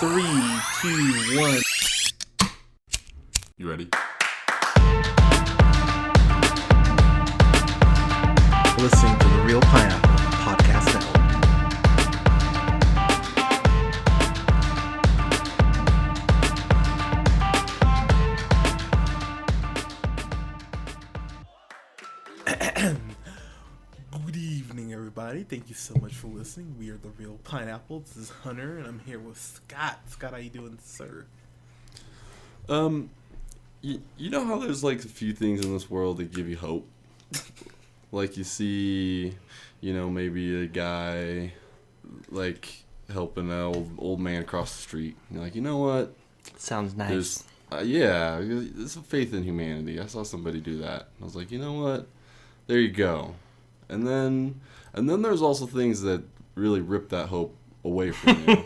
3, 2, 1. You ready? Listening to the Real Pineapple Podcast Network. Good evening, everybody. Thank you so much for listening. We are the Real Pineapple. This is Hunter, and I'm here with Scott. Scott, how you doing, sir? You know how there's like a few things in this world that give you hope? Like you see, maybe a guy like helping an old man cross the street. You're like, you know what? Sounds nice. There's a faith in humanity. I saw somebody do that. I was like, you know what? There you go. And then there's also things that really rip that hope away from you.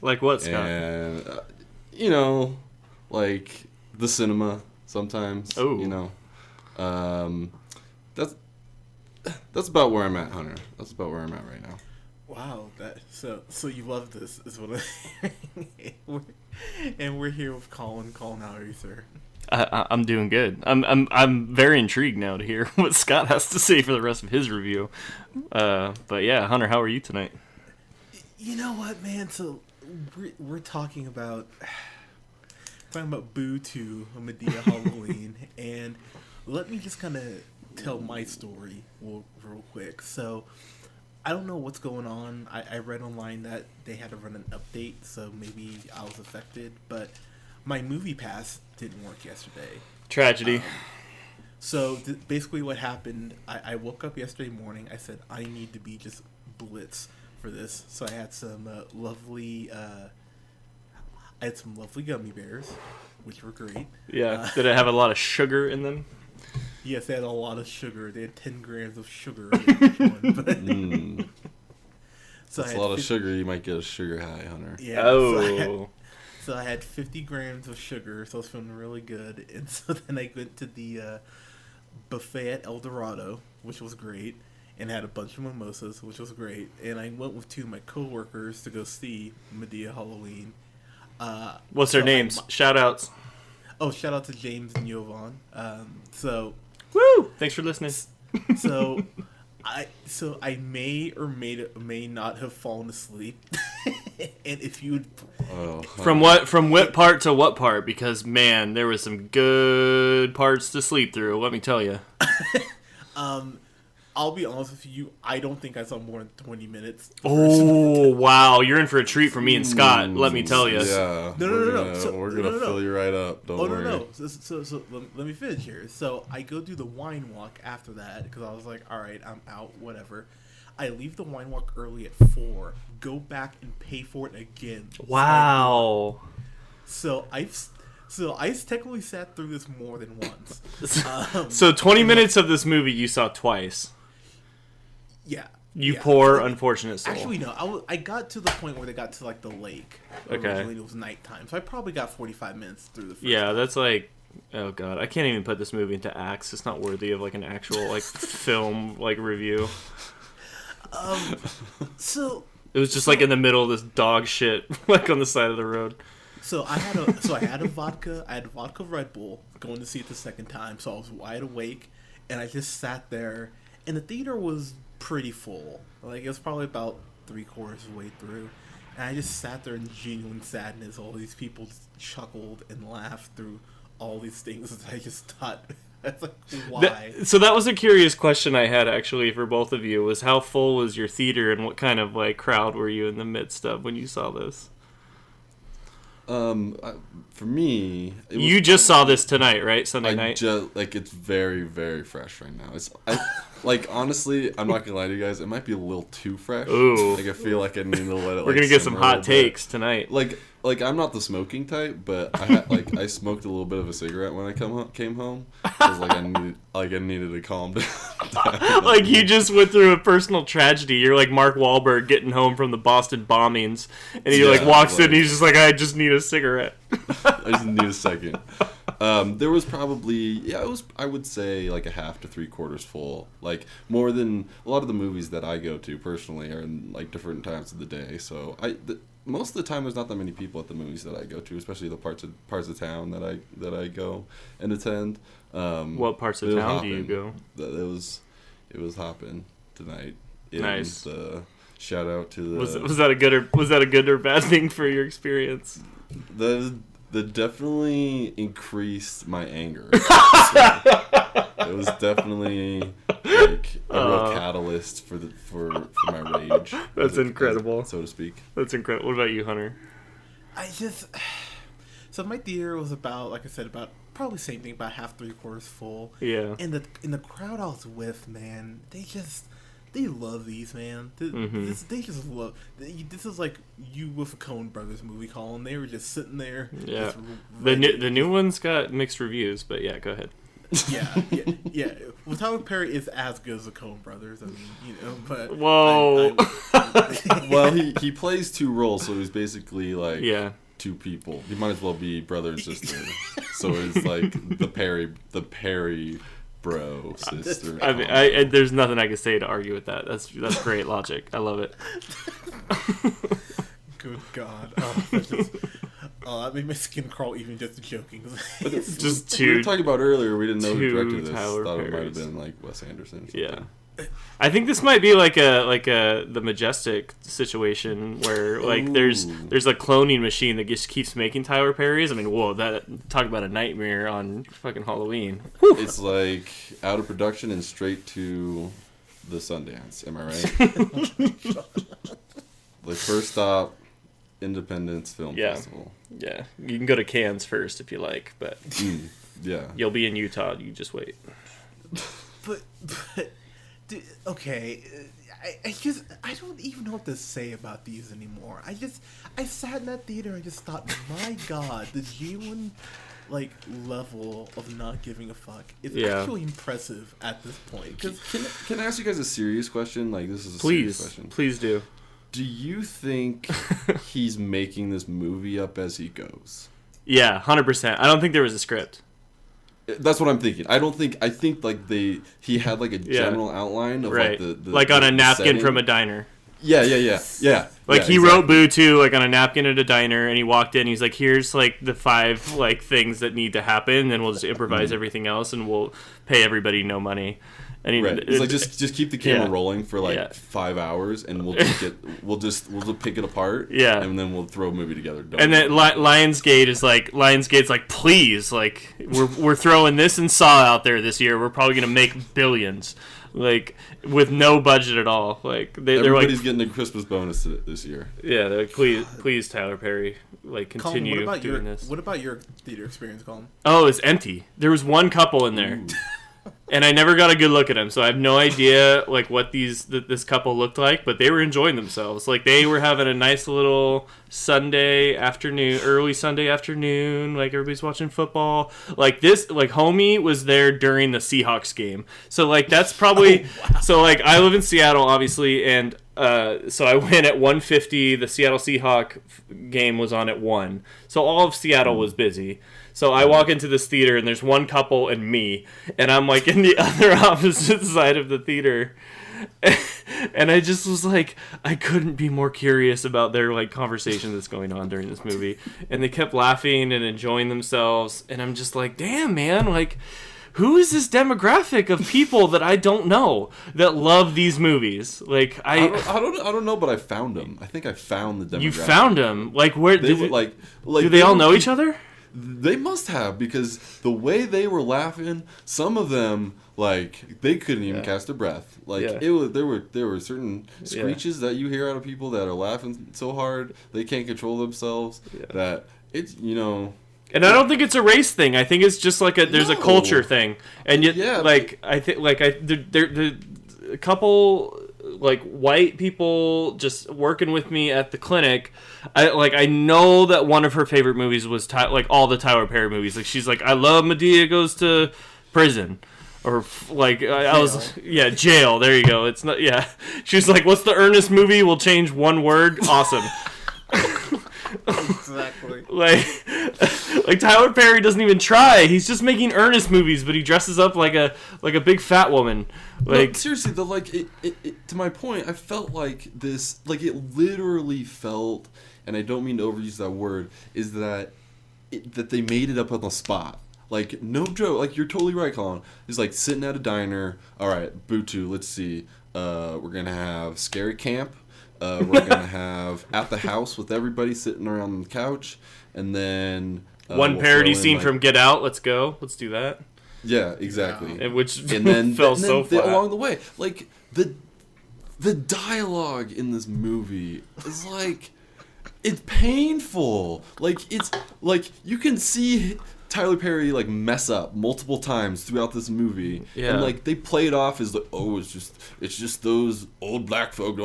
Like what, Scott? And like the cinema sometimes. Oh. That's about where I'm at, Hunter. That's about where I'm at right now. Wow, so you love this is what and we're here with Colin. Colin, how are you, sir? I'm doing good. I'm very intrigued now to hear what Scott has to say for the rest of his review. But yeah, Hunter, how are you tonight? You know what, man? So we're talking about Boo 2, Madea Halloween, and let me just kind of tell my story real quick. So I don't know what's going on. I read online that they had to run an update, so maybe I was affected, but my movie pass didn't work yesterday. Tragedy. So basically what happened, I woke up yesterday morning. I said, I need to be just blitz for this. So I had some lovely gummy bears, which were great. Yeah. Did it have a lot of sugar in them? Yes, they had a lot of sugar. They had 10 grams of sugar in each one. But So that's a lot of sugar. You might get a sugar high, Hunter. Yeah. Oh. So I had 50 grams of sugar, so I was feeling really good. And so then I went to the buffet at El Dorado, which was great, and had a bunch of mimosas, which was great. And I went with two of my coworkers to go see Madea Halloween. What's their names? Shout-outs. Oh, shout out to James and Yovan. Woo! Thanks for listening. So I may or may not have fallen asleep. And if you would... From what part to what part? Because, man, there was some good parts to sleep through, let me tell you. I'll be honest with you, I don't think I saw more than 20 minutes. Oh, wow. You're in for a treat from me and Scott, let me tell you. Yeah. No. We're going to fill you right up. Don't worry. No. So let me finish here. So I go do the wine walk after that because I was like, all right, I'm out, whatever. I leave the wine walk early at 4, go back and pay for it again. Wow. So I technically sat through this more than once. So 20 minutes of this movie you saw twice. Yeah. You poor, unfortunate soul. Actually, no. I got to the point where they got to, like, the lake. Okay. Originally, it was nighttime. So I probably got 45 minutes through the first Yeah, time. that's like... Oh, God. I can't even put this movie into acts. It's not worthy of, like, an actual, like, film, like, review. So... It was just, like, in the middle of this dog shit, like, on the side of the road. So I had a vodka Red Bull going to see it the second time. So I was wide awake, and I just sat there, and the theater was pretty full. Like, it was probably about 3/4 of the way through, and I just sat there in genuine sadness. All these people just chuckled and laughed through all these things that I just thought. That's like, why? So that was a curious question I had, actually, for both of you, was how full was your theater, and what kind of, like, crowd were you in the midst of when you saw this? For me, you just saw this tonight, right? Sunday night. It's very, very fresh right now. Honestly, I'm not gonna lie to you guys. It might be a little too fresh. Ooh. Like I feel like I need to let it. We're gonna get some hot takes tonight. Like I'm not the smoking type, but I smoked a little bit of a cigarette when I came home. Cause I needed to calm down. Like you just went through a personal tragedy. You're like Mark Wahlberg getting home from the Boston bombings, and he walks in and he's just like, I just need a cigarette. I just need a second. There was probably, I would say like a half to 3/4 full. Like more than a lot of the movies that I go to personally are in like different times of the day. So most of the time there's not that many people at the movies that I go to, especially the parts of town that I go and attend. What parts of town do you go? It was hopping tonight. Nice. Shout out to the. Was that a good or bad thing for your experience? That definitely increased my anger. It was definitely like a real catalyst for my rage. That's incredible, so to speak. That's incredible. What about you, Hunter? So my theater was about, like I said, about probably same thing, about half, 3/4 full. Yeah. And the crowd I was with, man, they love these, man. They just love. This is like you with a Coen Brothers movie, Colin. They were just sitting there. Yeah. The new one's got mixed reviews, but yeah, go ahead. Yeah. Well, Tyler Perry is as good as the Coen Brothers. I mean, but whoa. Well, he plays two roles, so he's basically like two people. He might as well be brother and sister. So it's like the Perry bro sister. I mean, there's nothing I can say to argue with that. That's great logic. I love it. Good God. That made my skin crawl even just joking. Just we were talking about earlier. We didn't know who directed this. Tyler Thought it Perrys. might have been like Wes Anderson. Or something. Yeah. I think this might be like the Majestic situation where like there's a cloning machine that just keeps making Tyler Perry's. I mean, whoa, talk about a nightmare on fucking Halloween. Whew. It's like out of production and straight to the Sundance. Am I right? Like first stop, Independence Film Festival. Yeah, you can go to Cannes first if you like, but yeah, you'll be in Utah. You just wait. But. Dude, okay, I don't even know what to say about these anymore. I sat in that theater and just thought, my God, the genuine level of not giving a fuck is actually impressive at this point. Can I ask you guys a serious question? Like, this is a serious question. Please do. Do you think he's making this movie up as he goes? Yeah, 100%. I don't think there was a script. That's what I'm thinking. I think like he had like a general outline of right. like the like on a napkin setting. from a diner. Yeah. Like he wrote Boo too, like on a napkin at a diner, and he walked in. He's like, "Here's like the 5 like things that need to happen, and we'll just improvise everything else, and we'll pay everybody no money." And it's like just keep the camera rolling for like 5 hours, and we'll just pick it apart, and then we'll throw a movie together. And then Lionsgate's like, please, like we're throwing this and Saw out there this year. We're probably gonna make billions, like with no budget at all. Like everybody's getting a Christmas bonus this year. Yeah, they're like, please, Tyler Perry, like continue Colin, doing this. What about your theater experience, Colin? Oh, it's empty. There was one couple in there. And I never got a good look at them, so I have no idea like what this couple looked like, but they were enjoying themselves. Like they were having a nice little Sunday afternoon, early Sunday afternoon, like everybody's watching football. Like this, like homie was there during the Seahawks game. So like that's probably So like I live in Seattle obviously, and so I went at 1:50. The Seattle Seahawks game was on at 1. So all of Seattle was busy. So I walk into this theater, and there's one couple and me, and I'm like in the other opposite side of the theater. And I just was like, I couldn't be more curious about their like conversation that's going on during this movie. And they kept laughing and enjoying themselves, and I'm just like, damn, man, like, who is this demographic of people that I don't know that love these movies? Like I don't know, but I found them. I think I found the demographic. You found them? Like where? Do they all know each other? They must have, because the way they were laughing, some of them like they couldn't even catch their breath. Like it was, there were certain screeches that you hear out of people that are laughing so hard they can't control themselves that it's And I don't think it's a race thing. I think it's just like there's a culture thing, and yet like I think like a couple like white people just working with me at the clinic. I know that one of her favorite movies was like all the Tyler Perry movies. Like she's like, I love Madea Goes to Prison, or like I was jail. There you go. It's not She's like, what's the Ernest movie? We'll change one word. Awesome. Exactly. Like Like Tyler Perry doesn't even try. He's just making earnest movies, but he dresses up like a big fat woman. Like no, seriously though, like it to my point, I felt like this, like it literally felt, and I don't mean to overuse that word, is that that they made it up on the spot. Like, no joke. Like, you're totally right, Colin. He's like sitting at a diner. All right, Butu, let's see. We're going to have Scary Camp. We're going to have At the House with everybody sitting around the couch. And then... one we'll parody throw in, scene like, from Get Out. Let's go. Let's do that. Yeah, exactly. Yeah. Which and then, fell so flat. Along the way. Like, the dialogue in this movie is like... It's painful. Like, it's... Like, you can see... Tyler Perry like mess up multiple times throughout this movie, and like they play it off as like, oh, it's just those old black folk. It's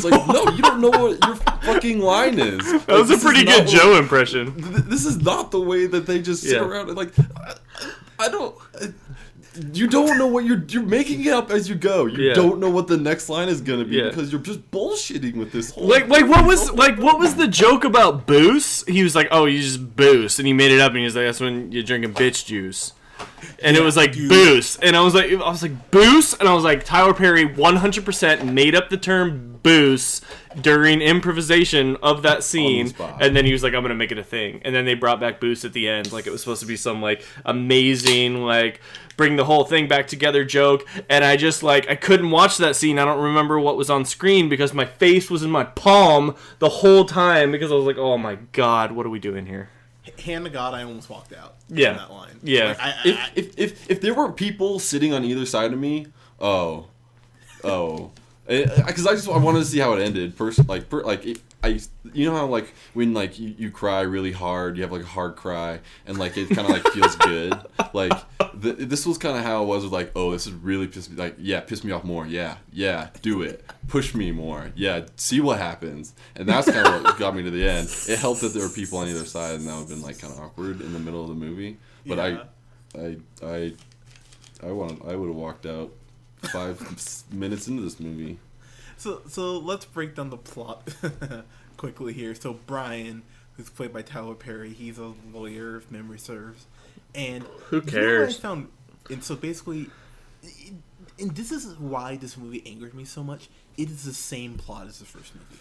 like, no, you don't know what your fucking line is. That was a pretty good Joe impression. This is not the way that they just sit around and like. I don't. You don't know what you're making it up as you go. You don't know what the next line is gonna be because you're just bullshitting with this whole. What was the joke about booze? He was like, "Oh, you just booze," and he made it up, and he was like, "That's when you're drinking bitch juice." And it was like booze, and I was like booze, and I was like, Tyler Perry 100% made up the term booze during improvisation of that scene, and then he was like, I'm gonna make it a thing, and then they brought back booze at the end, like it was supposed to be some like amazing like bring the whole thing back together joke, and I just like I couldn't watch that scene. I don't remember what was on screen because my face was in my palm the whole time because I was like, oh my god, what are we doing here? Hand to God, I almost walked out. Yeah, on that line. Yeah. Like, if there were people sitting on either side of me, because I wanted to see how it ended. You know how like when like you cry really hard, you have like a hard cry, and like it kind of like feels good. Like this was kind of how it was with like, oh, this is really pissed me. Like, yeah, piss me off more. Yeah, do it. Push me more. Yeah, see what happens. And that's kind of what got me to the end. It helped that there were people on either side, and that would have been like kind of awkward in the middle of the movie. But I would have walked out 5 minutes into this movie. So let's break down the plot quickly here. So Brian, who's played by Tyler Perry, he's a lawyer if memory serves. And who cares? And so basically, and this is why this movie angered me so much. It is the same plot as the first movie.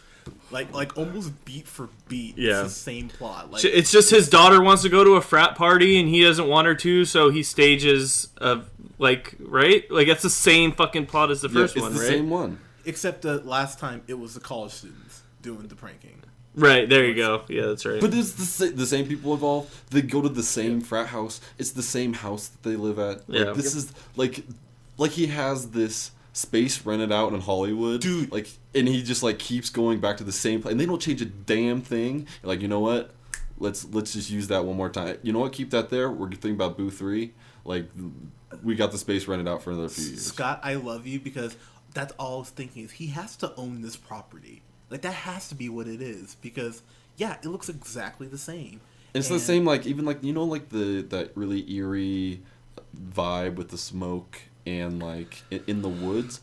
Like almost beat for beat. Yeah. It's the same plot. Like, it's just his daughter wants to go to a frat party and he doesn't want her to, so he stages right? Like that's the same fucking plot as the first one, right? It's the same one. Except that last time it was the college students doing the pranking. Right, there you go. Yeah, that's right. But it's the same people involved. They go to the same frat house. It's the same house that they live at. Like, this is like he has this space rented out in Hollywood, dude. Like, and he just like keeps going back to the same place, and they don't change a damn thing. You're like, you know what? Let's just use that one more time. You know what? Keep that there. We're thinking about Boo 3. Like, we got the space rented out for another few years. Scott, I love you because that's all I was thinking is he has to own this property. Like, that has to be what it is because, yeah, it looks exactly the same. And it's the same, like, even, like, you know, like, that really eerie vibe with the smoke and, like, in the woods?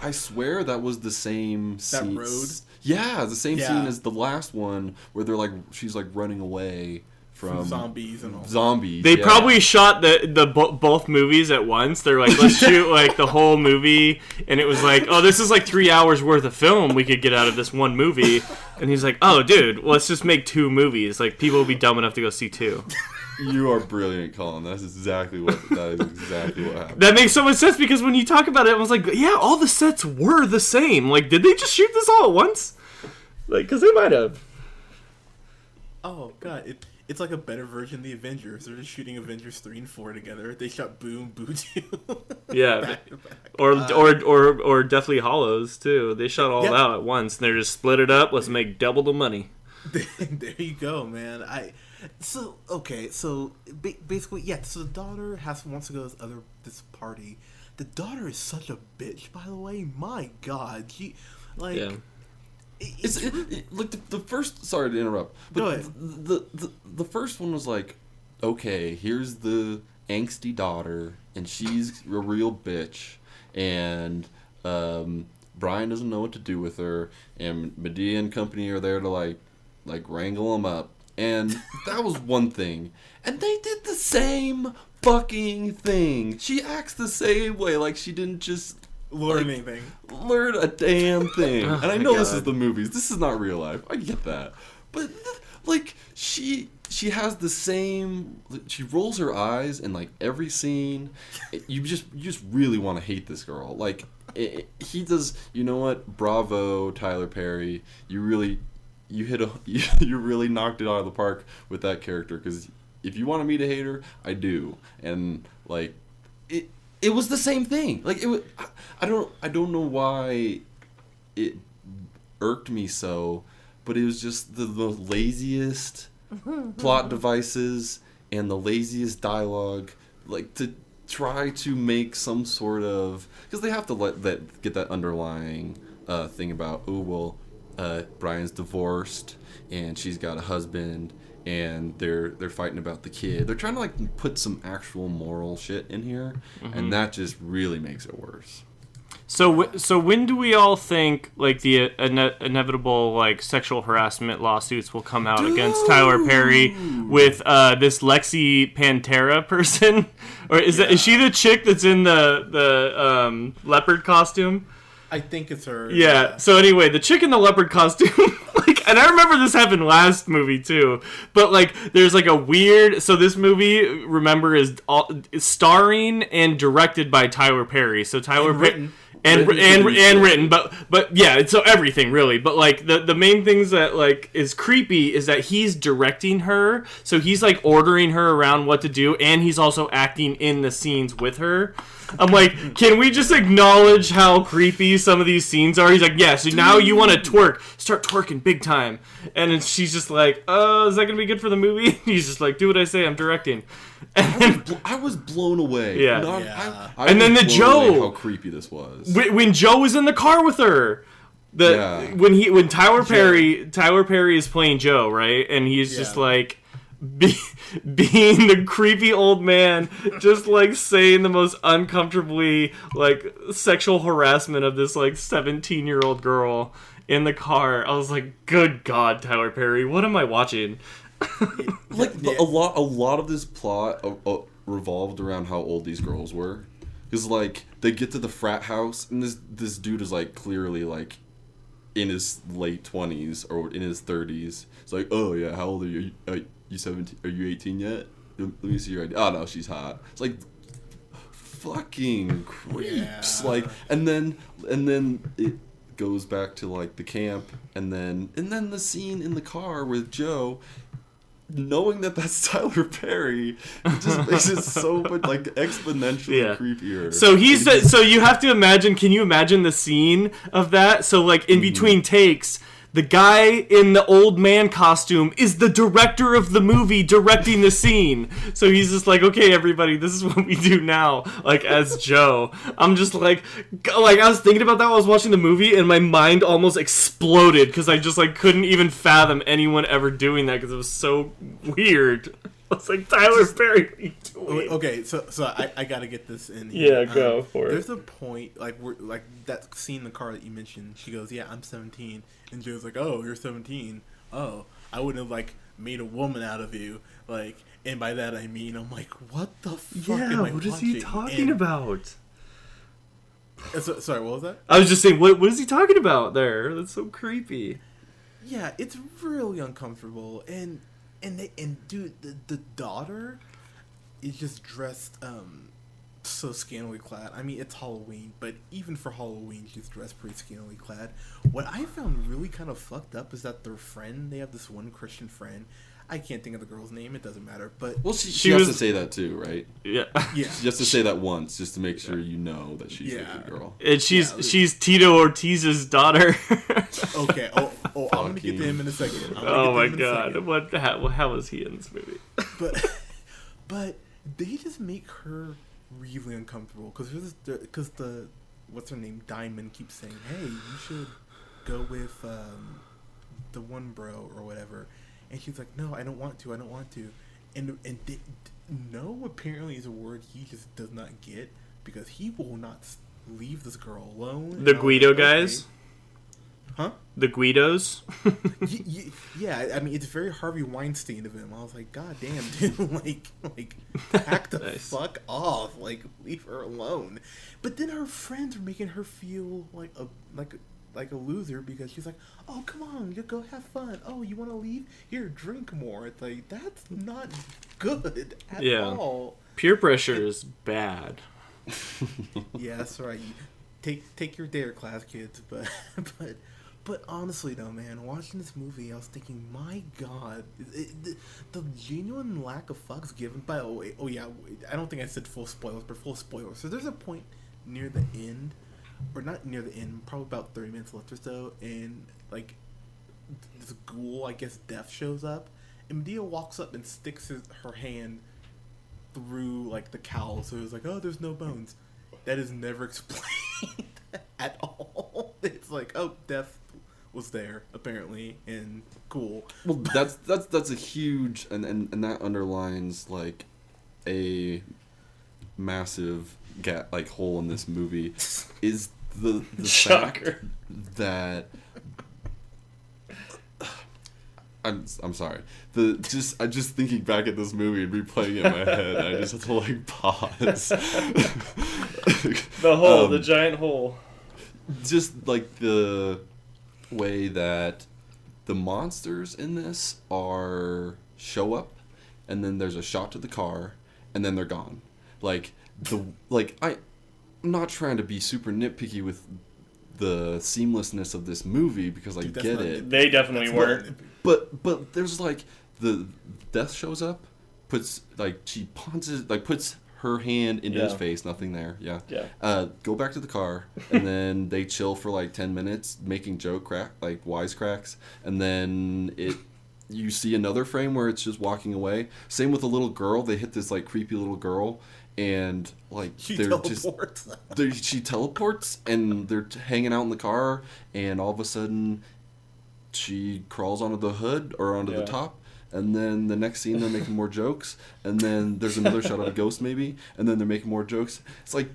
I swear that was the same scene. That road? Yeah, the same scene as the last one where they're, like, she's, like, running away from zombies and all. Zombies. They probably shot both movies at once. They're like, let's shoot like the whole movie, and it was like, oh, this is like 3 hours worth of film we could get out of this one movie. And he's like, oh, dude, well, let's just make 2 movies. Like people will be dumb enough to go see 2. You are brilliant, Colin. That is exactly what happened. That makes so much sense because when you talk about it, I was like, yeah, all the sets were the same. Like, did they just shoot this all at once? Like, because they might have. Oh God, it's like a better version of the Avengers. They're just shooting Avengers 3 and 4 together. They shot Boom, Boo 2. Yeah. Back to back. Or Deathly Hollows too. They shot all out at once and they're just split it up. Let's make double the money. There you go, man. So basically, yeah. So the daughter wants to go to this party. The daughter is such a bitch, by the way. My God, she like. Yeah. It's like the first. Sorry to interrupt, but go ahead. The first one was like, okay, here's the angsty daughter, and she's a real bitch, and Brian doesn't know what to do with her, and Madea and company are there to like like wrangle them up, and that was one thing. And they did the same fucking thing. She acts the same way, like she didn't just learn anything. Learn a damn thing. Oh and I my know God. this is the movies. This is not real life. I get that. But like she has the same. She rolls her eyes in like every scene. You just really want to hate this girl. Like he does. You know what? Bravo, Tyler Perry. You really knocked it out of the park with that character. Because if you wanted me to hate her, I do. And like it was the same thing. Like it was. I don't know why it irked me so. But it was just the laziest plot devices and the laziest dialogue, like to try to make some sort of, because they have to get that underlying thing about, Brian's divorced and she's got a husband and they're fighting about the kid. They're trying to like put some actual moral shit in here, and that just really makes it worse. So when do we all think like the inevitable like sexual harassment lawsuits will come out against Tyler Perry with this Lexi Pantera person, or is she the chick that's in the leopard costume? I think it's her. Yeah. So anyway, the chick in the leopard costume, like, and I remember this happened last movie too. But like, there's like a weird. So this movie, remember, is starring and directed by Tyler Perry. So Tyler Perry. And written, but yeah, so everything really. But like the main things that like is creepy is that he's directing her, so he's like ordering her around what to do, and he's also acting in the scenes with her. I'm like, can we just acknowledge how creepy some of these scenes are? He's like, yeah, so now you want to twerk, start twerking big time, and then she's just like, is that gonna be good for the movie? He's just like, do what I say, I'm directing. And I was blown away. Yeah. I and then the Joe, how creepy this was. When Joe was in the car with her, when Tyler Perry is playing Joe, right, and he's just like being the creepy old man, just like saying the most uncomfortably like sexual harassment of this like 17-year-old girl in the car. I was like, good God, Tyler Perry, what am I watching? A lot of this plot revolved around how old these girls were, because like they get to the frat house and this dude is like clearly like in his late 20s or in his 30s. It's like, oh yeah, how old are you? Are you 17? Are you 18 yet? Let me see your ID. Oh no, she's hot. It's like fucking creeps. Like and then it goes back to like the camp, and then the scene in the car with Joe. Knowing that that's Tyler Perry, it just makes it so much like exponentially creepier. So so you have to imagine. Can you imagine the scene of that? So like in between takes, the guy in the old man costume is the director of the movie directing the scene. So he's just like, okay, everybody, this is what we do now. Like as Joe, I'm just like I was thinking about that while I was watching the movie, and my mind almost exploded because I just like couldn't even fathom anyone ever doing that because it was so weird. I was like, Tyler Perry, what are you doing? Okay, so I gotta get this in here. Yeah, go for it. There's a point like like that scene in the car that you mentioned. She goes, "Yeah, I'm 17," and Joe's like, "Oh, you're 17. Oh, I wouldn't have like made a woman out of you." Like, and by that I mean, I'm like, what the fuck? Yeah, am I what is he talking about? Sorry, what was that? I was just saying, what is he talking about there? That's so creepy. Yeah, it's really uncomfortable, and dude, the daughter is just dressed so scantily clad. I mean, it's Halloween, but even for Halloween, she's dressed pretty scantily clad. What I found really kind of fucked up is that their friend, they have this one Christian friend. I can't think of the girl's name. It doesn't matter. But she has to say that too, right? Yeah. She has to say that once just to make sure you know that she's a good girl. And she's Tito Ortiz's daughter. Okay. I'm gonna get to him in a second. Oh my God! How was he in this movie? But they just make her really uncomfortable because the what's her name, Diamond, keeps saying, "Hey, you should go with the one bro or whatever," and she's like, "No, I don't want to. And no apparently is a word he just does not get, because he will not leave this girl alone. The Guido guys. Huh? The Guidos? Yeah, I mean, it's very Harvey Weinstein of him. I was like, God damn, dude, like, back the Nice. fuck off, like, leave her alone. But then her friends were making her feel like a loser because she's like, oh, come on, you go have fun. Oh, you want to leave? Here, drink more. It's like, that's not good at all. Peer pressure is bad. Yeah, that's right. Take your dare class, kids. But honestly, though, man, watching this movie, I was thinking, my God, the genuine lack of fucks given by. Oh yeah, I don't think I said full spoilers, but full spoilers. So there's a point near the end, or not near the end, probably about 30 minutes left or so, and like this ghoul, I guess, Death shows up, and Madea walks up and sticks her hand through like the cowl, so it's like, oh, there's no bones. That is never explained at all. It's like, oh, Death was there apparently, and cool. Well, that's a huge and that underlines like a massive hole in this movie is the fact that I'm sorry. I'm just thinking back at this movie and replaying it in my head. I just have to like pause. The hole, the giant hole. Just like the way that the monsters in this show up, and then there's a shot to the car, and then they're gone. I'm not trying to be super nitpicky with the seamlessness of this movie because I get it. They definitely weren't. But there's like the Death shows up, puts her hand into his face, nothing there. Yeah. Go back to the car, and then they chill for like 10 minutes, making wisecracks, and then you see another frame where it's just walking away. Same with the little girl. They hit this like creepy little girl, and like she teleports, and they're hanging out in the car, and all of a sudden she crawls onto the hood or onto the top, and then the next scene they're making more jokes, and then there's another shot of a ghost maybe, and then they're making more jokes. It's like,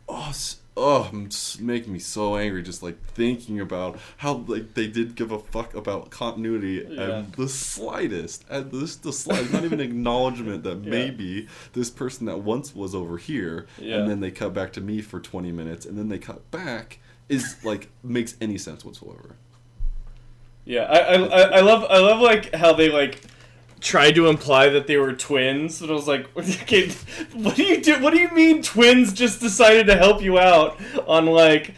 it's making me so angry just like thinking about how like they did give a fuck about continuity and the slightest, not even acknowledgement that maybe this person that once was over here, and then they cut back to me for 20 minutes, and then they cut back is like makes any sense whatsoever. Yeah, I love like how they like tried to imply that they were twins, but I was like, okay, what do you do? What do you mean twins just decided to help you out on like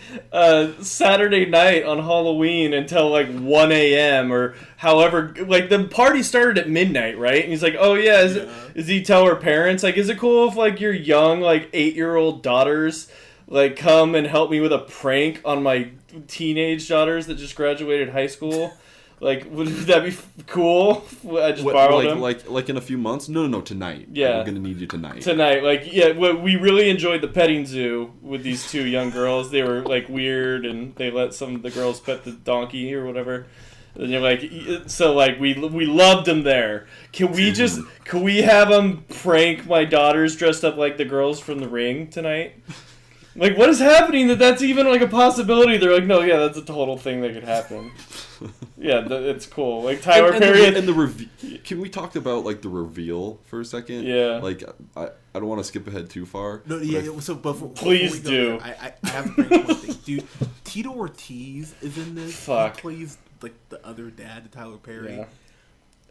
Saturday night on Halloween until like 1 a.m. or however? Like the party started at midnight, right? And he's like, oh yeah, is he tell her parents like, is it cool if like your young like 8-year-old daughters like come and help me with a prank on my teenage daughters that just graduated high school? Like, would that be cool? I just borrowed them. Like in a few months? No, tonight. Yeah. We're gonna need you tonight. Tonight, we really enjoyed the petting zoo with these two young girls. They were like weird, and they let some of the girls pet the donkey or whatever. And you're like, so like we loved them there. Can we have them prank my daughters dressed up like the girls from The Ring tonight? Like, what is happening that's even, like, a possibility? They're like, no, yeah, that's a total thing that could happen. Yeah, it's cool. Like, Tyler Perry... And the can we talk about, like, the reveal for a second? Yeah. Like, I don't want to skip ahead too far. No, yeah, so please do. There, I have to bring one thing. Dude, Tito Ortiz is in this. Fuck. He plays, like, the other dad to Tyler Perry. Yeah.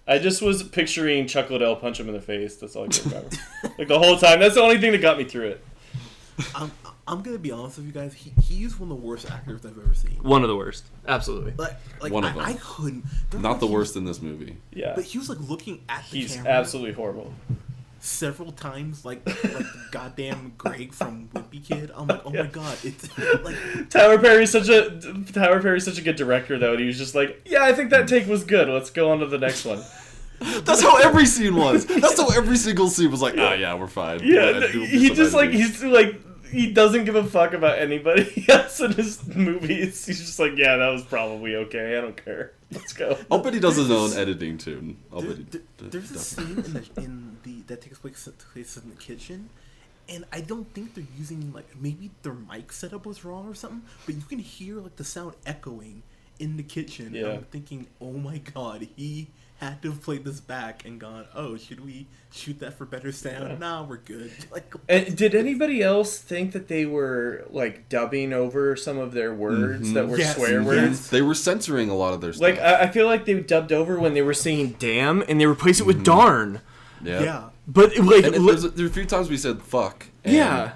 I just was picturing Chuck Liddell punch him in the face. That's all I could remember. Like, the whole time. That's the only thing that got me through it. I'm gonna be honest with you guys. He's one of the worst actors I've ever seen. One of the worst, absolutely. Like one of them. I couldn't. Not the worst in this movie. Yeah, but he was like looking at the camera. He's absolutely horrible. Several times, like the goddamn Greg from Wimpy Kid. I'm like, oh my god, it's like Tyler Perry's such a good director though. And he was just like, yeah, I think that take was good. Let's go on to the next one. That's how every scene was. That's how every single scene was like, yeah, we're fine. Yeah, he doesn't give a fuck about anybody else in his movies. He's just like, yeah, that was probably okay. I don't care. Let's go. I'll bet he does his own editing too. There's a scene that takes place in the kitchen, and I don't think they're using, like, maybe their mic setup was wrong or something, but you can hear like the sound echoing in the kitchen. Yeah. I'm thinking, oh my god, he had to have played this back and gone, oh, should we shoot that for better sound? Yeah. Nah, we're good. Like, And did anybody else think that they were like dubbing over some of their words that were Yes, swear yes. words? They were censoring a lot of their stuff. Like I feel like they dubbed over when they were saying "damn" and they replaced it with "darn." yeah. But like, And there's a few times we said "fuck." And yeah,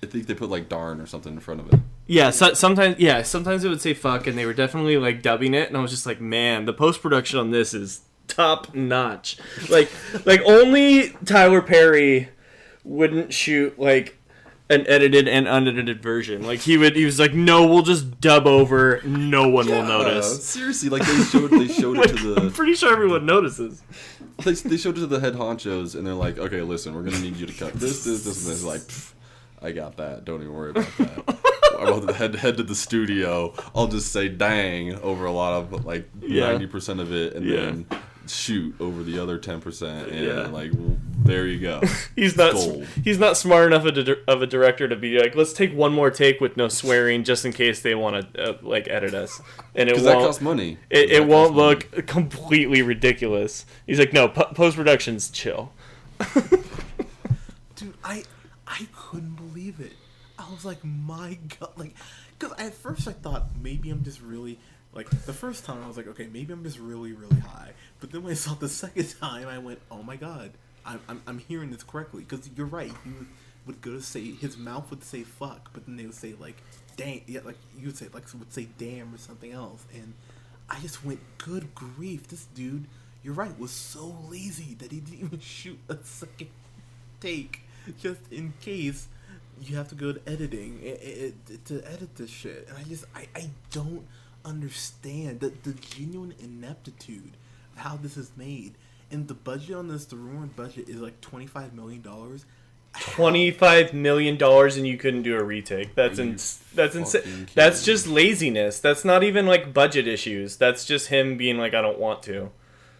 I think they put like "darn" or something in front of it. yeah. Sometimes it would say "fuck" and they were definitely like dubbing it, and I was just like, man, the post production on this is top notch. Like only Tyler Perry wouldn't shoot like an edited and unedited version. Like he was like, no, we'll just dub over. No one will notice. Seriously, like they showed it to I'm the pretty sure everyone notices. they showed it to the head honchos, and they're like, okay, listen, we're gonna need you to cut this, and this. Like, I got that. Don't even worry about that. I'll head to the studio. I'll just say "dang" over a lot of like 90% of it, and then shoot over the other 10%, and like, there you go. He's not Gold. he's not smart enough of a director to be like, let's take one more take with no swearing just in case they want to like edit us, and it Because won't. that costs money. It won't look completely ridiculous. He's like, no, post production's chill. Dude, I couldn't believe it. I was like, my god, like, because at first I thought maybe I'm just really, like, the first time I was like, okay, maybe I'm just really, really high. But then when I saw it the second time, I went, oh my god, I'm hearing this correctly. Because you're right, he would go to say, his mouth would say fuck, but then they would say, like, dang, yeah, like, you would say, like, would say damn or something else. And I just went, good grief, this dude, you're right, was so lazy that he didn't even shoot a second take, just in case you have to go to editing to edit this shit. And I don't understand the genuine ineptitude of how this is made. And the budget on this, the rumored budget, is like $25 million. $25 million and you couldn't do a retake. That's insane. That's just laziness. That's not even like budget issues. That's just him being like, I don't want to.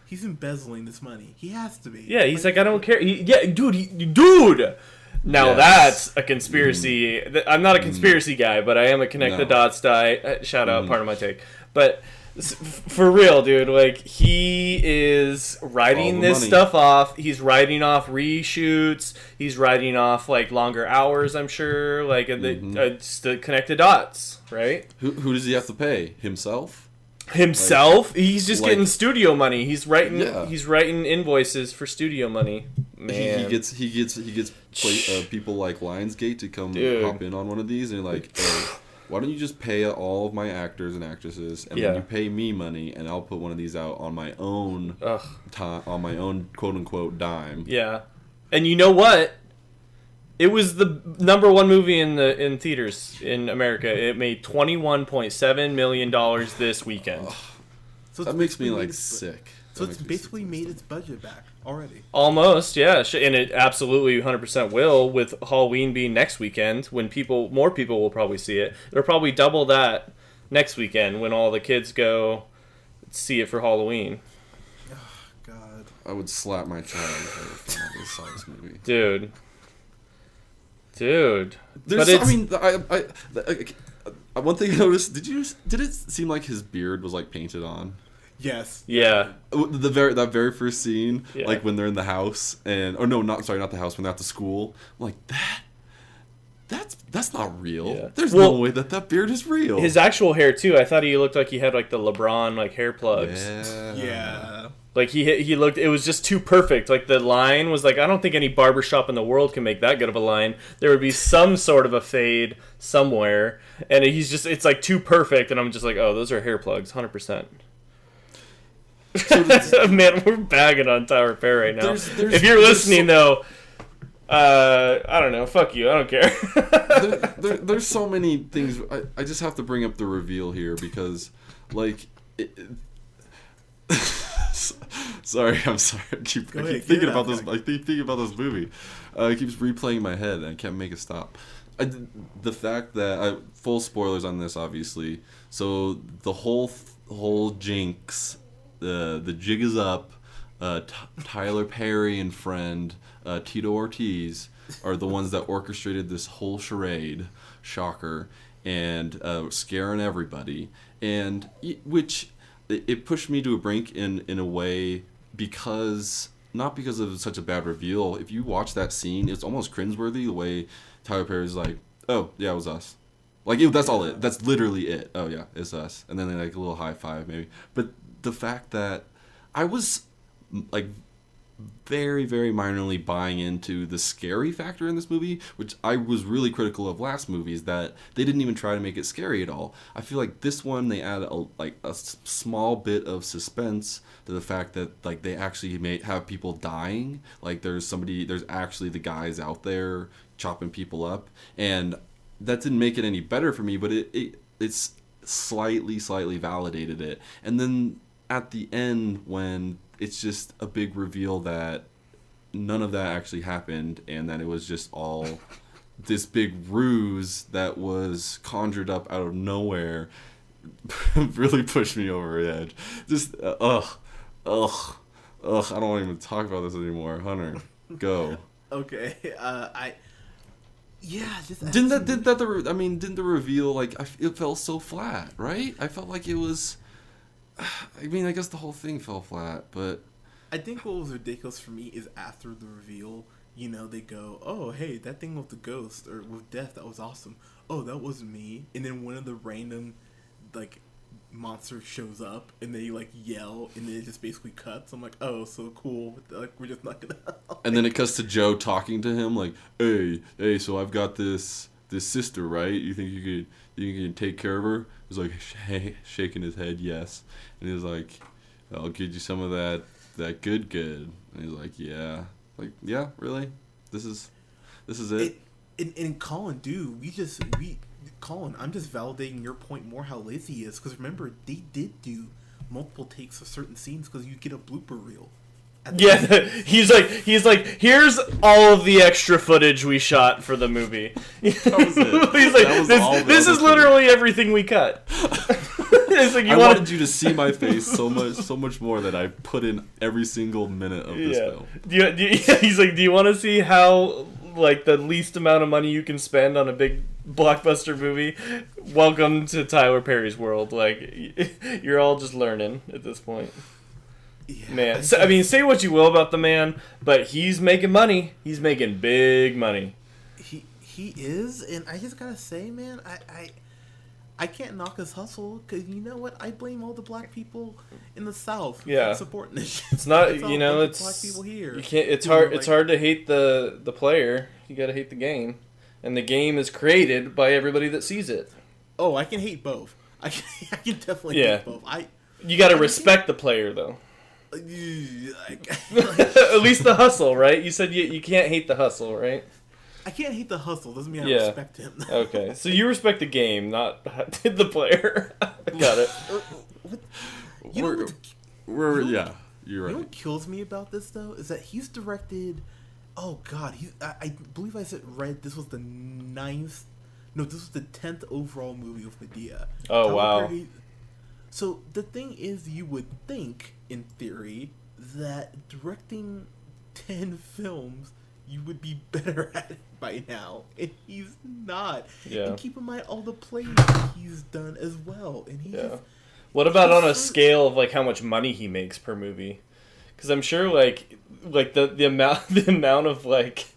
He's embezzling this money. He has to be. Yeah, he's like, I don't care. Dude. Now that's a conspiracy. I'm not a conspiracy guy, but I am a connect the dots guy. Shout out, part of my take. But for real, dude, like, he is writing this stuff off. He's writing off reshoots. He's writing off like longer hours, I'm sure. Like the connect the dots, right? Who does he have to pay? Himself? Himself? He's just getting studio money. He's writing. Yeah. He's writing invoices for studio money. Man, He gets people like Lionsgate to come hop in on one of these, and you're like, hey, why don't you just pay all of my actors and actresses, and then you pay me money, and I'll put one of these out on my own time, on my own quote unquote dime. Yeah, and you know what? It was the number one movie in theaters in America. It made $21.7 million this weekend. So That makes me like sick. So it's basically made its budget back already. Almost, yeah, and it absolutely 100% will. With Halloween being next weekend, when more people will probably see it. It'll probably double that next weekend when all the kids go see it for Halloween. Oh, God. I would slap my child if I saw this movie. Dude. One thing I noticed. Did it seem like his beard was like painted on? Yes. Yeah. That very first scene, Yeah. like when they're in the house, not the house, when they're at the school. I'm like, that's not real. Yeah. There's no way that beard is real. His actual hair too. I thought he looked like he had like the LeBron like hair plugs. Yeah. Like he looked. It was just too perfect. Like the line was like, I don't think any barbershop in the world can make that good of a line. There would be some sort of a fade somewhere, and it's like too perfect. And I'm just like, oh, those are hair plugs, 100%. Man, we're bagging on Tyler Perry right now. If you're listening though, I don't know. Fuck you. I don't care. There's so many things. I just have to bring up the reveal here because, like, sorry. I keep thinking about this. I keep thinking about this movie. It keeps replaying in my head, and I can't make it stop. The fact that full spoilers on this, obviously. So the whole jinx. The jig is up. Tyler Perry and friend Tito Ortiz are the ones that orchestrated this whole charade. Shocker. and scaring everybody, and which it pushed me to a brink in a way, because not because of such a bad reveal. If you watch that scene, it's almost cringeworthy the way Tyler Perry's like, "Oh yeah, it was us." Like that's all it. That's literally it. Oh yeah, it's us. And then like a little high five maybe. But the fact that I was like very, very minorly buying into the scary factor in this movie, which I was really critical of last movies, that they didn't even try to make it scary at all. I feel like this one they add a small bit of suspense to the fact that like they actually may have people dying. Like there's actually the guys out there chopping people up, and that didn't make it any better for me, but it's slightly validated it. And then at the end, when it's just a big reveal that none of that actually happened, and that it was just all this big ruse that was conjured up out of nowhere, really pushed me over the edge. Just I don't want to even talk about this anymore. Hunter, go. Okay, didn't the reveal, like, it felt so flat, right? I felt like it was. I mean, I guess the whole thing fell flat, but I think what was ridiculous for me is after the reveal, you know, they go, "Oh, hey, that thing with the ghost or with death, that was awesome. Oh, that wasn't me." And then one of the random, like, monsters shows up, and they like yell, and then it just basically cuts. I'm like, "Oh, so cool. Like, we're just not gonna." And then it cuts to Joe talking to him, like, "Hey, so I've got this sister, right? You think you can take care of her?" He's like, shaking his head, yes. And he was like, "I'll give you some of that good." And he's like, "Yeah." Like, "Yeah, really? This is it?" And Colin, dude, Colin, I'm just validating your point more how lazy he is. Because remember, they did do multiple takes of certain scenes because you get a blooper reel. Yeah, he's like, "Here's all of the extra footage we shot for the movie." That was it. He's like, this is literally everything we cut. It's like, I wanted you to see my face so much more that I put in every single minute of this film. He's like, "Do you want to see how, like, the least amount of money you can spend on a big blockbuster movie? Welcome to Tyler Perry's world." Like, you're all just learning at this point. Yeah, man, so, I mean, say what you will about the man, but he's making money. He's making big money. He is, and I just gotta say, man, I can't knock his hustle, because you know what? I blame all the black people in the South for supporting this shit. It's not, it's you know, it's black people here. You can't. It's hard. It's hard to hate the player. You gotta hate the game, and the game is created by everybody that sees it. Oh, I can hate both. I can definitely hate both. You gotta respect the player, though. At least the hustle, right? You said you can't hate the hustle, right? I can't hate the hustle. Doesn't mean I respect him. Okay, so you respect the game, not the player. Got it. You're right. You know what kills me about this, though, is that he's directed. Oh God, I believe I read this was the 9th. No, this was the 10th overall movie of Madea. Oh wow. So the thing is, you would think, in theory, that directing 10 films, you would be better at it by now, and he's not. Yeah. And keep in mind all the plays that he's done as well, and What about on a scale of like how much money he makes per movie? Because I'm sure like the amount of like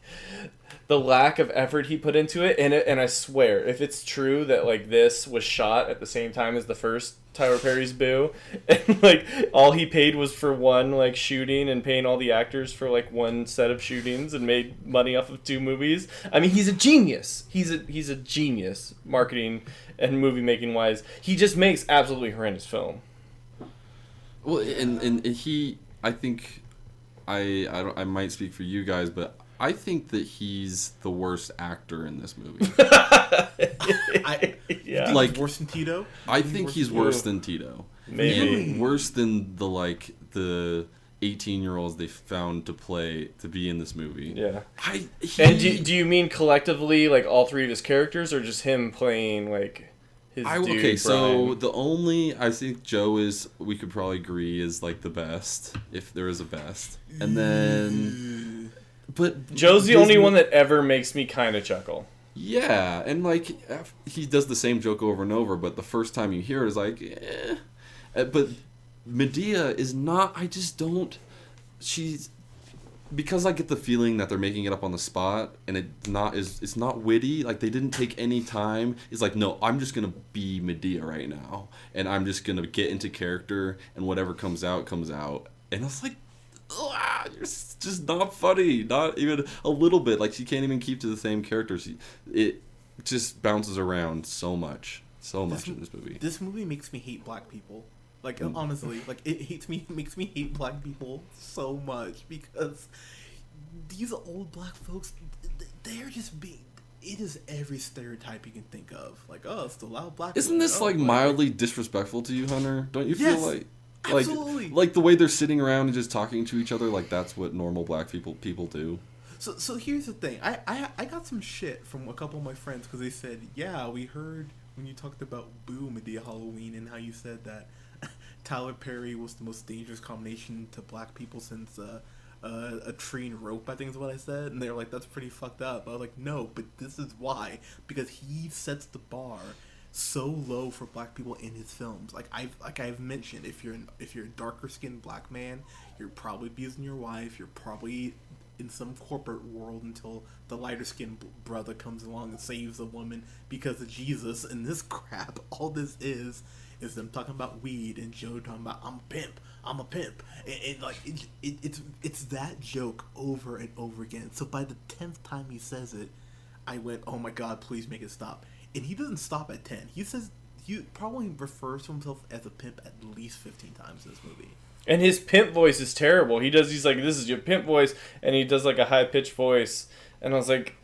the lack of effort he put into it, and I swear, if it's true that like this was shot at the same time as the first Tyler Perry's Boo, and like all he paid was for one like shooting and paying all the actors for like one set of shootings and made money off of 2 movies. I mean, he's a genius. He's a genius marketing and movie making wise. He just makes absolutely horrendous film. Well, and he, I think, I might speak for you guys, but I think that he's the worst actor in this movie. Like worse than Tito? I think he's worse than Tito. Maybe and worse than the 18-year-olds they found to be in this movie. Yeah. And do you mean collectively, like all 3 of his characters, or just him playing like his dude? Okay, Brian? so the only I think Joe is, we could probably agree, is like the best, if there is a best, and then. But Joe's the only one that ever makes me kind of chuckle. Yeah, and like he does the same joke over and over, but the first time you hear it is like, eh. But Madea is not. I just don't. She's because I get the feeling that they're making it up on the spot, and it's not witty. Like they didn't take any time. It's like, no, I'm just gonna be Madea right now, and I'm just gonna get into character, and whatever comes out comes out. And it's like, you're just not funny, not even a little bit. Like she can't even keep to the same character. It just bounces around so much in this movie. This movie makes me hate black people. Like honestly, like it makes me hate black people so much because these old black folks, they're just being. It is every stereotype you can think of. Like, oh, it's the loud black. Isn't this like mildly disrespectful to you, Hunter? Don't you feel like? Absolutely. Like the way they're sitting around and just talking to each other, like that's what normal black people do. So here's the thing. I got some shit from a couple of my friends because they said, yeah, we heard when you talked about Boo Madea Halloween and how you said that Tyler Perry was the most dangerous combination to black people since a tree and rope, I think is what I said. And they were like, that's pretty fucked up. I was like, no, but this is why. Because he sets the bar so low for black people in his films. Like I've mentioned, if you're a darker skinned black man, you're probably abusing your wife. You're probably in some corporate world until the lighter skinned brother comes along and saves the woman because of Jesus. And this crap, all this is them talking about weed and Joe talking about I'm a pimp, and like it's that joke over and over again. So by the 10th time he says it, I went, oh my god, please make it stop. And he doesn't stop at 10. He says he probably refers to himself as a pimp at least 15 times in this movie. And his pimp voice is terrible. He's like, this is your pimp voice, and he does like a high pitched voice. And I was like,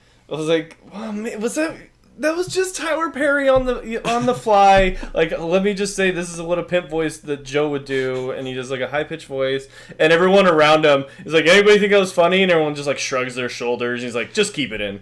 wow, man, that was just Tyler Perry on the fly. Like, let me just say, this is what a pimp voice that Joe would do, and he does like a high pitched voice, and everyone around him is like, anybody think that was funny? And everyone just like shrugs their shoulders. He's like, just keep it in.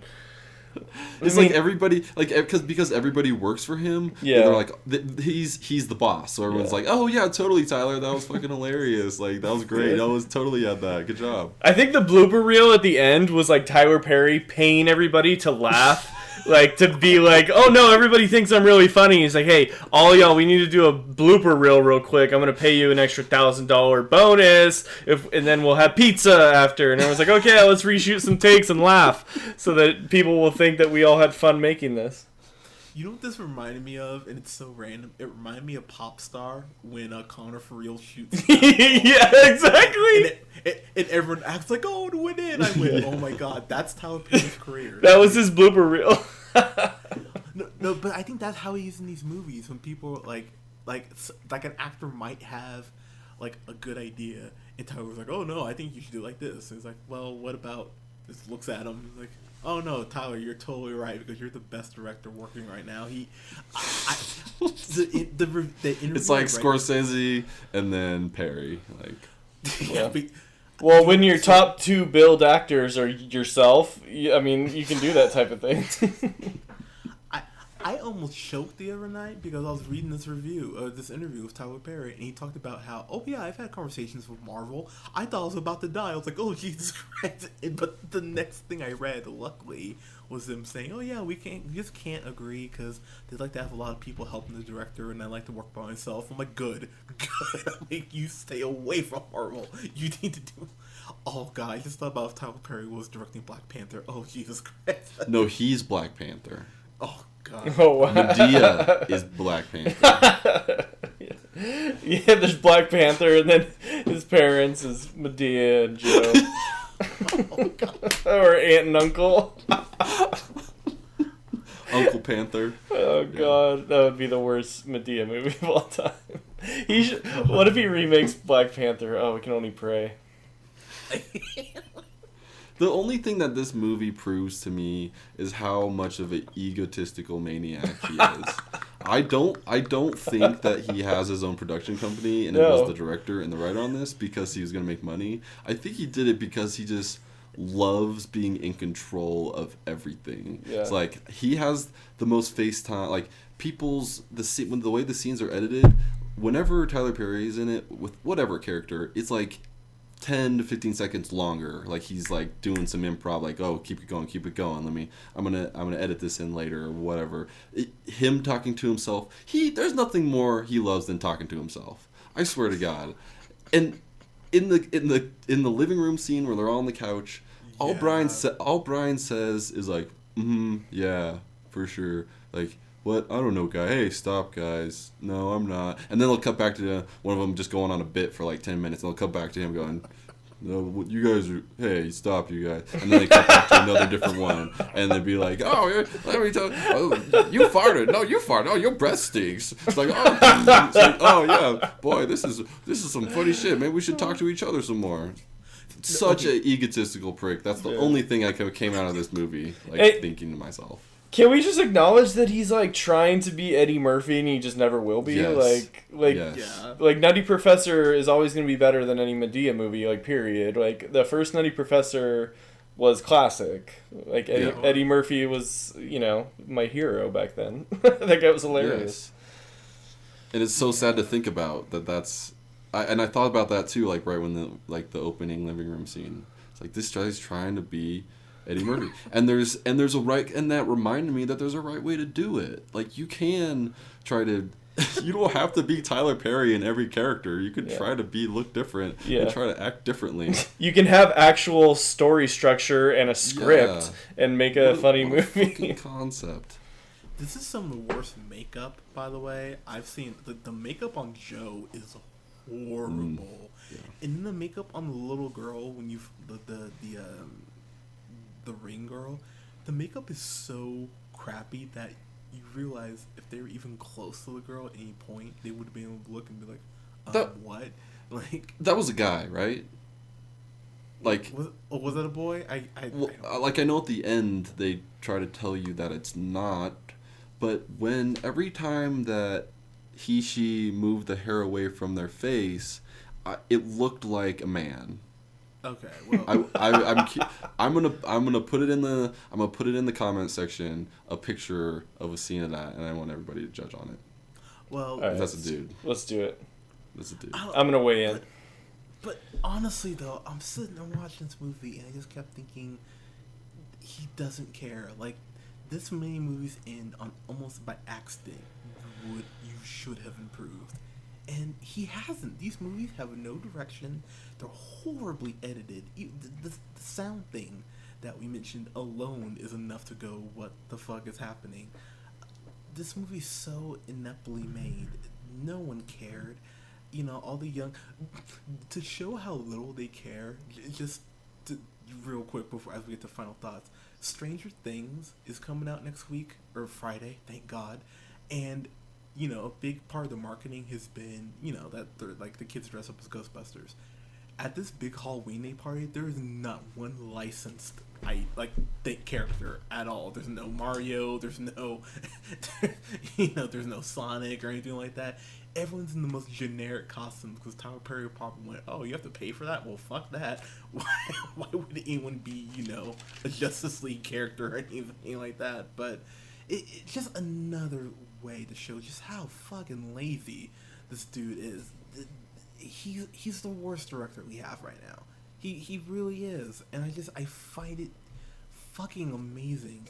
It's like everybody, like because everybody works for him. Yeah, they're like he's the boss, so everyone's like, oh yeah, totally, Tyler, that was fucking hilarious. Like that was great. That was totally at that. Good job. I think the blooper reel at the end was like Tyler Perry paying everybody to laugh. Like, to be like, oh no, everybody thinks I'm really funny. He's like, hey, all y'all, we need to do a blooper reel real quick. I'm going to pay you an extra $1,000 bonus, and then we'll have pizza after. And everyone's like, okay, let's reshoot some takes and laugh so that people will think that we all had fun making this. You know what this reminded me of? And it's so random. It reminded me of Pop Star when Connor for real shoots. Yeah, exactly. And everyone acts like, oh, to win in. I win. Oh my god, that's Tyler Perry's career. That was his blooper reel. No, but I think that's how he is in these movies. When people like an actor might have like a good idea, and Tyler's like, oh no, I think you should do it like this. And he's like, well, what about? Just looks at him. He's like, oh no, Tyler, you're totally right because you're the best director working right now. The interview. It's like Scorsese and then Perry, like. Yeah. Well, when your top two billed actors are yourself, I mean, you can do that type of thing. I almost choked the other night because I was reading this interview with Tyler Perry, and he talked about how, oh yeah, I've had conversations with Marvel. I thought I was about to die. I was like, oh Jesus Christ! But the next thing I read, luckily, was them saying, oh yeah, we just can't agree because they like to have a lot of people helping the director, and I like to work by myself. I'm like, good. I'll make you stay away from Marvel. You need to do. Oh god, I just thought about if Tyler Perry was directing Black Panther. Oh Jesus Christ! No, he's Black Panther. Oh god. Oh wow. Madea is Black Panther. Yeah, there's Black Panther, and then his parents is Madea and Joe. Oh god. Or aunt and uncle. Uncle Panther. Oh god, that would be the worst Madea movie of all time. What if he remakes Black Panther? Oh, we can only pray. The only thing that this movie proves to me is how much of an egotistical maniac he is. I don't think that he has his own production company and it was the director and the writer on this because he was going to make money. I think he did it because he just loves being in control of everything. Yeah. It's like he has the most face time. Like the way the scenes are edited, whenever Tyler Perry is in it with whatever character, it's like 10 to 15 seconds longer. Like he's like doing some improv, like, oh, keep it going. I'm gonna edit this in later or whatever. Him talking to himself. There's nothing more he loves than talking to himself. I swear to God. And in the living room scene where they're all on the couch, all Brian says is like, yeah, for sure. Like, what? I don't know, guy. Hey, stop, guys. No, I'm not. And then they'll cut back to one of them just going on a bit for like 10 minutes. And they'll cut back to him going, no, you guys are, hey, stop, you guys. And then they cut back to another different one. And they'd be like, oh, let me tell you, you farted. No, you farted. Oh, your breath stinks. It's like, oh yeah, boy, this is some funny shit. Maybe we should talk to each other some more. Such an egotistical prick. That's the only thing I came out of this movie, like, thinking to myself. Can we just acknowledge that he's like trying to be Eddie Murphy and he just never will be? Yes. Like Nutty Professor is always going to be better than any Madea movie, like, period. Like, the first Nutty Professor was classic. Like, Eddie Murphy was, my hero back then. That guy was hilarious. Yes. And it's so sad to think about and I thought about that too, like right when the opening living room scene. It's like, this guy's trying to be Eddie Murphy, and there's a right, and that reminded me that there's a right way to do it. Like, you can try to, you don't have to be Tyler Perry in every character. You could try to look different and try to act differently. You can have actual story structure and a script and make a funny movie. Fucking concept. This is some of the worst makeup, by the way, I've seen. The makeup on Joe is horrible, and then the makeup on the little girl when the ring girl, the makeup is so crappy that you realize if they were even close to the girl at any point, they would have been able to look and be like, what? Like, that was a guy, right? Like, was that a boy? I know at the end they try to tell you that it's not, but every time that she moved the hair away from their face, it looked like a man. Okay, well, I'm gonna put it in the comment section, a picture of a scene of that, and I want everybody to judge on it. Well, right, that's a dude. Let's do it. That's a dude. I'm gonna weigh in. But honestly, though, I'm sitting there watching this movie, and I just kept thinking, he doesn't care. Like, this many movies end on almost by accident. You should have improved. And he hasn't. These movies have no direction. They're horribly edited. The sound thing that we mentioned alone is enough to go, what the fuck is happening? This movie's so ineptly made. No one cared. All the young... To show how little they care, real quick as we get to final thoughts, Stranger Things is coming out next week, or Friday, thank God. And... a big part of the marketing has been, that they're like the kids dress up as Ghostbusters. At this big Halloween Day party, there is not one licensed character at all. There's no Mario. There's no, there's no Sonic or anything like that. Everyone's in the most generic costumes because Tyler Perry probably went, oh, you have to pay for that? Well, fuck that. Why would anyone be, a Justice League character or anything like that? But it's just another way to show just how fucking lazy this dude is. He's the worst director we have right now. He really is, and I find it fucking amazing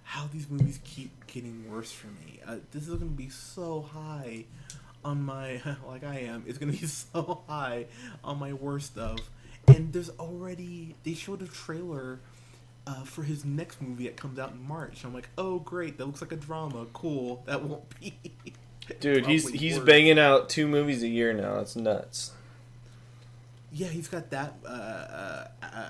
how these movies keep getting worse for me. This is gonna be so high on my like I am. It's gonna be so high on my worst of, and they showed a trailer for his next movie that comes out in March. I'm like, oh great, that looks like a drama. Cool, that won't be. Dude, he's banging out 2 movies a year now. It's nuts. Yeah, he's got that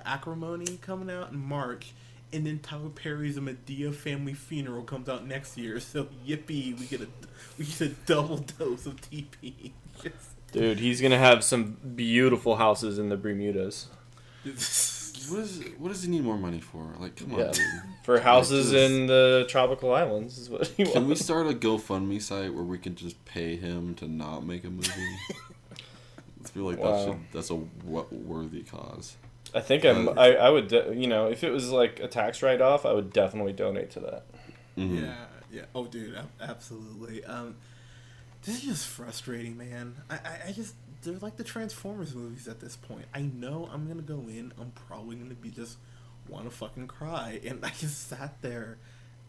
Acrimony coming out in March, and then Tyler Perry's A Madea Family Funeral comes out next year. So yippee, we get a double dose of TP. Dude, he's gonna have some beautiful houses in the Bermudas. What does he need more money for? Like, come on, dude. For houses in the tropical islands is what he wants. Can we start a GoFundMe site where we can just pay him to not make a movie? I feel like that's a worthy cause. I think I would, if it was like a tax write-off, I would definitely donate to that. Mm-hmm. Yeah. Oh, dude, absolutely. This is just frustrating, man. they're like the Transformers movies at this point. I know I'm gonna go in. I'm probably gonna be just want to fucking cry, and I just sat there.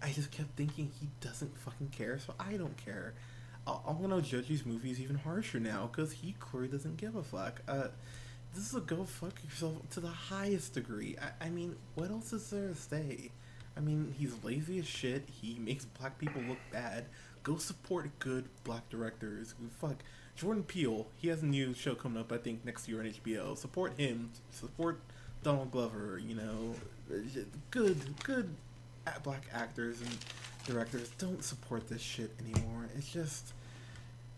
I just kept thinking he doesn't fucking care, so I don't care. I'm gonna judge these movies even harsher now because he clearly doesn't give a fuck. This is a go fuck yourself to the highest degree. I mean, what else is there to say? I mean, he's lazy as shit. He makes black people look bad. Go support good black directors. Fuck. Jordan Peele, he has a new show coming up, I think, next year on HBO. Support him. Support Donald Glover, you know. Good black actors and directors. Don't support this shit anymore. It's just...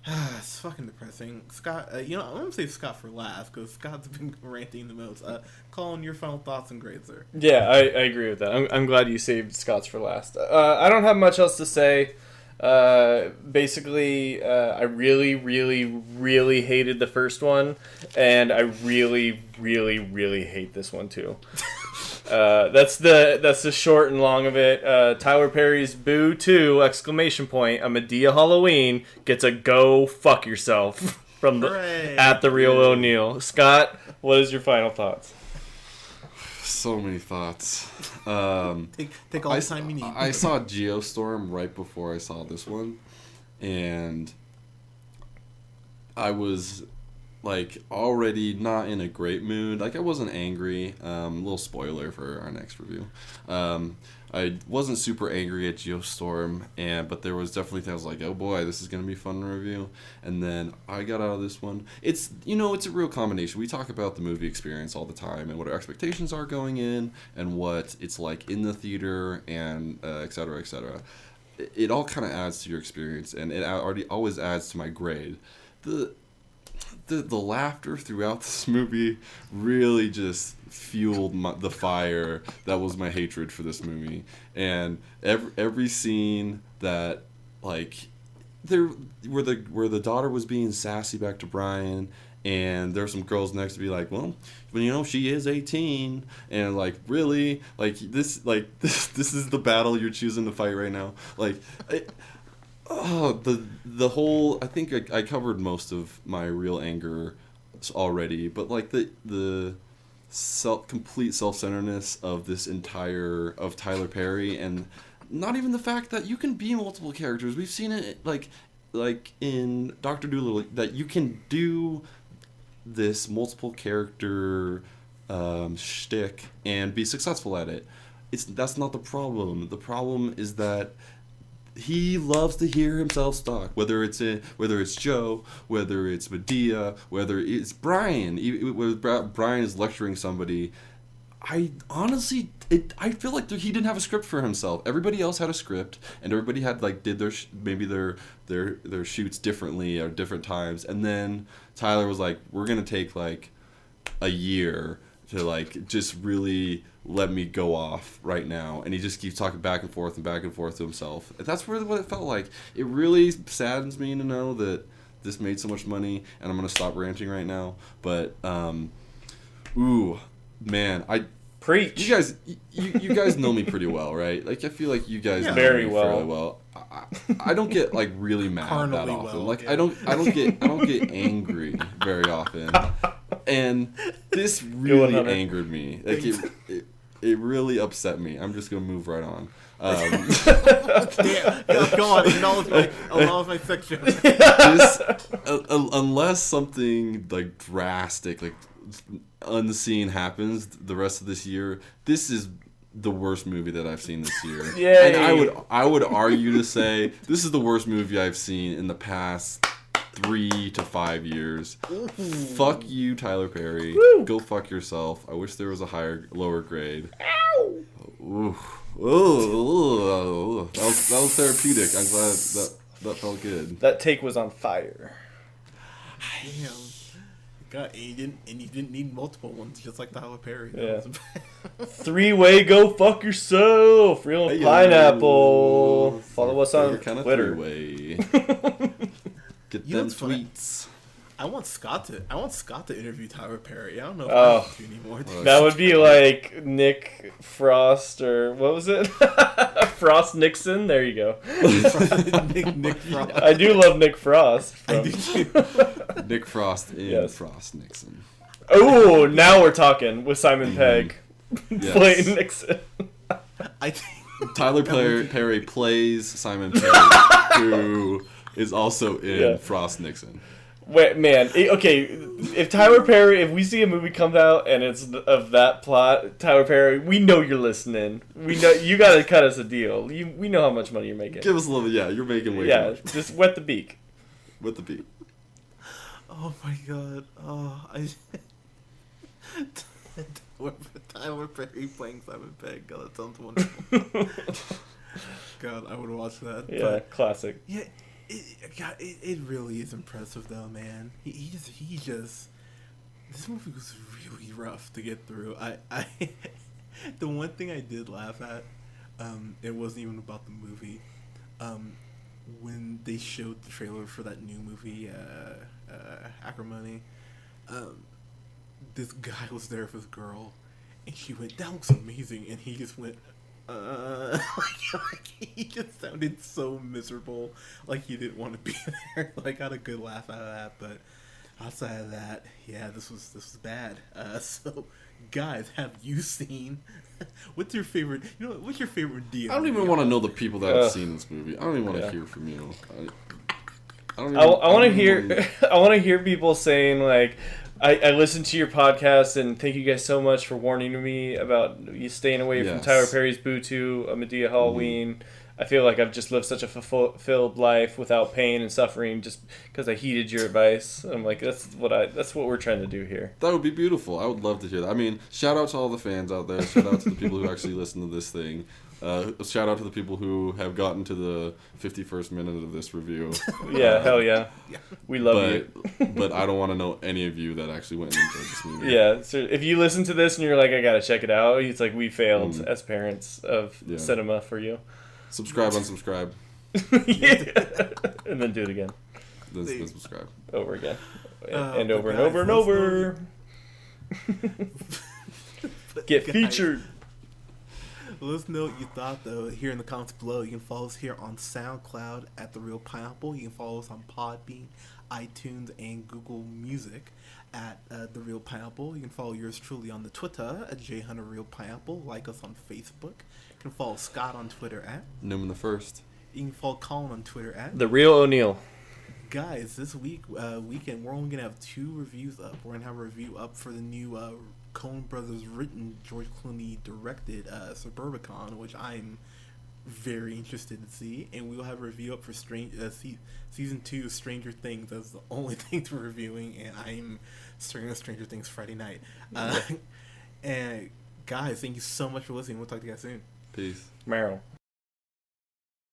it's fucking depressing. Scott, I'm going to save Scott for last, because Scott's been ranting the most. Colin, your final thoughts and grades, sir. Yeah, I agree with that. I'm glad you saved Scott's for last. I don't have much else to say. Basically, I really, really, really hated the first one, and I really, really, really hate this one too. That's the short and long of it. Tyler Perry's Boo 2! A Madea Halloween gets a go fuck yourself from the Real O'Neill. Scott, what is your final thoughts? So many thoughts. Take all the time you need. I saw Geostorm right before I saw this one, and I was like already not in a great mood. Like I wasn't angry. Little spoiler for our next review. I wasn't super angry at Geostorm, but there was definitely things like, oh boy, this is gonna be fun to review. And then I got out of this one. It's a real combination. We talk about the movie experience all the time and what our expectations are going in and what it's like in the theater and et cetera, et cetera. It all kind of adds to your experience, and it always adds to my grade. The laughter throughout this movie really just fueled the fire that was my hatred for this movie. And every scene that like there where the daughter was being sassy back to Brian, and there's some girls next to be like, well, she is 18, and like really this is the battle you're choosing to fight right now. The whole, I think I covered most of my real anger already, but like the complete self-centeredness of of Tyler Perry, and not even the fact that you can be multiple characters. We've seen it like in Dr. Dolittle, that you can do this multiple character shtick and be successful at it. That's not the problem. The problem is that he loves to hear himself talk, whether it's Joe, whether it's Madea, whether it's Brian. Whether Brian is lecturing somebody, I honestly, I feel like he didn't have a script for himself. Everybody else had a script, and everybody had did their shoots differently at different times. And then Tyler was like, "We're gonna take a year to just really let me go off right now," and he just keeps talking back and forth to himself. And that's really what it felt like. It really saddens me to know that this made so much money, and I'm gonna stop ranting right now. But ooh, man, preach. You guys know me pretty well, right? Like I feel like you guys know very me well. fairly well. I don't get really mad that often. I don't get angry very often. And this really angered me. It really upset me. I'm just gonna move right on. Yeah, go on. Acknowledge my fiction. Unless something drastic, unseen happens the rest of this year, this is the worst movie that I've seen this year. Yay. And I would argue to say this is the worst movie I've seen in the past 3 to 5 years. Fuck you, Tyler Perry. Woo. Go fuck yourself. I wish there was a lower grade. Ow. Ooh. Ooh. That was therapeutic. I'm glad that felt good. That take was on fire. Damn. God, and you didn't need multiple ones, just like Tyler Perry. Yeah. 3-way go fuck yourself. Real pineapple. Follow us on Twitter. Get them tweets. I want Scott to interview Tyler Perry. I don't know if I want to anymore. That would be like Nick Frost, or what was it? Frost Nixon. There you go. Nick Frost. I do love Nick Frost. I do too. Nick Frost in Yes. Frost Nixon. Oh, now we're talking with Simon Pegg Yes. playing Nixon. I think Tyler Perry plays Simon Pegg, who is also in Yeah. Frost Nixon. Wait, man. Okay, if Tyler Perry, if we see a movie comes out and it's of that plot, Tyler Perry, we know you're listening. We know you got to cut us a deal. We know how much money you're making. Give us a little. Yeah, you're making way too Yeah, much just wet the beak. with the beat. Oh my god. Oh, Tyler Perry playing Simon Pegg. God, that sounds wonderful. God, I would watch that. Yeah, But classic. yeah, it really is impressive though, man. He just. This movie was really rough to get through. I the one thing I did laugh at, it wasn't even about the movie. When they showed the trailer for that new movie, Acrimony, this guy was there with his girl, and she went, "That looks amazing," and he just went, like, he just sounded so miserable, like he didn't want to be there. Like, I got a good laugh out of that, but outside of that, yeah, this was bad. So, guys, have you seen? What's your favorite? You know, what's your favorite deal? I don't even want to know the people that have seen this movie. I don't even want to Yeah. hear from you. I want to hear. I want to hear people saying like, I listened to your podcast and thank you guys so much for warning me about you staying away from Yes. Tyler Perry's Boo 2, a Madea Halloween. I feel like I've just lived such a fulfilled life without pain and suffering just because I heeded your advice. I'm like, that's what we're trying to do here. That would be beautiful. I would love to hear that. I mean, shout out to all the fans out there. Shout out to the people who actually listen to this thing. Shout out to the people who have gotten to the 51st minute of this review. Yeah, hell yeah. We love you. But I don't want to know any of you that actually went and enjoyed this movie. Yeah, so if you listen to this and you're like, I gotta check it out, it's like we failed as parents of Yeah. cinema for you. Subscribe, unsubscribe, Yeah. And then do it again. then subscribe. Over again. But And over and guys, over and let's over. Get Guys, featured. Let us know what you thought, though, here in the comments below. You can follow us here on SoundCloud at The Real Pineapple. You can follow us on Podbean, iTunes, and Google Music at The Real Pineapple. You can follow yours truly on the Twitter at JHunterRealPineapple. Like us on Facebook. You can follow Scott on Twitter at. Newman the First. You can follow Colin on Twitter at. The real O'Neill. Guys, this weekend, we're only going to have 2 reviews up. We're going to have a review up for the new Coen Brothers written, George Clooney directed Suburbicon, which I'm very interested to see. And we'll have a review up for Season 2 of Stranger Things. That's the only thing we're reviewing, and I'm starting on Stranger Things Friday night. And guys, thank you so much for listening. We'll talk to you guys soon. Peace. Meryl.